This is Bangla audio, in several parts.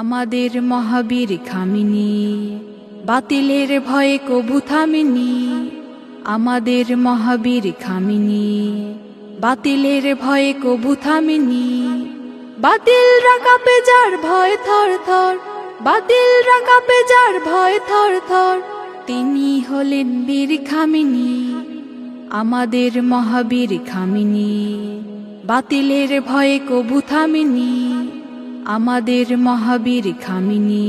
আমাদের মহাবীর খামিনী, বাতিলের ভয়ে কভু থামেনি। আমাদের মহাবীর খামিনী, বাতিলের ভয়ে কভু থামেনি। বাতিলরা কাঁপে যার ভয় থর থর, বাতিলরা কাঁপে যার ভয় থর থর, তিনি হলেন বীর খামিনী। আমাদের মহাবীর খামিনী, বাতিলের ভয়ে কভু থামেনি। আমাদের মহাবীর খামিনী,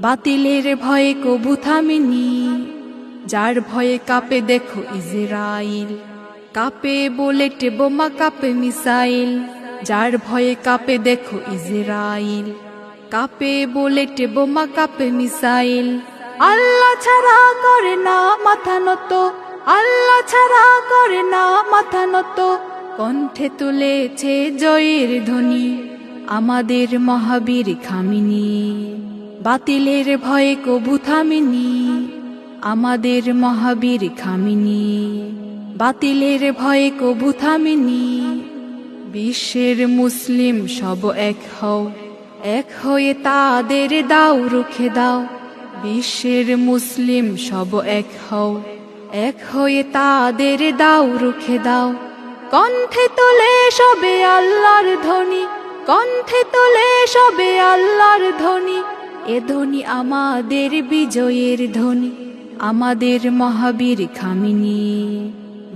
বাতিলের ভয়ে কভু থামেনি। যার ভয়ে কাঁপে দেখো ইসরাইল, কাঁপে বুলেট বোমা কাঁপে মিসাইল। যার ভয়ে কাঁপে দেখো ইসরাইল, কাঁপে বুলেট বোমা কাঁপে মিসাইল। আল্লাহ ছাড়া করে না মাথা নত, আল্লাহ ছাড়া করে না মাথা নত, কণ্ঠে তুলেছে জয়ের ধ্বনি। আমাদের মহাবীর খামিনী, বাতিলের ভয়ে কভু থামেনি। আমাদের মহাবীর খামিনী, বাতিলের ভয়ে কভু থামেনি। বিশ্বের মুসলিম সব এক হও, এক হয়ে তাদের দাও রুখে দাও। বিশ্বের মুসলিম সব এক হও, এক হয়ে তাদের দাও রুখে দাও। কণ্ঠে তোলে সবে আল্লাহর ধ্বনি, কণ্ঠে তোলে সবে আল্লাহর ধ্বনি। এ ধ্বনি আমাদের বিজয়ের ধ্বনি। আমাদের মহাবীর খামিনী,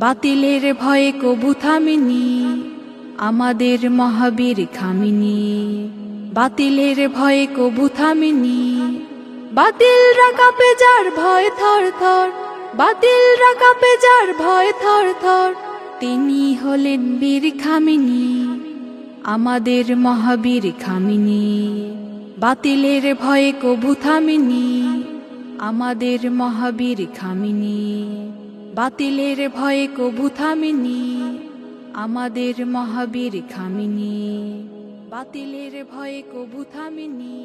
বাতিলের ভয়ে কভু থামেনি। আমাদের মহাবীর খামিনী, বাতিলের ভয়ে কভু থামেনি। বাতিলরা কাঁপে যার ভয় থর থর, বাতিলরা কাঁপে যার ভয় থর থর, তিনি হলেন বীর খামিনী। আমাদের মহাবীর খামিনী, বাতিলের ভয়ে কভু থামেনি। আমাদের মহাবীর খামিনী, বাতিলের ভয়ে কভু থামেনি। আমাদের মহাবীর খামিনী, বাতিলের ভয়ে কভু থামেনি।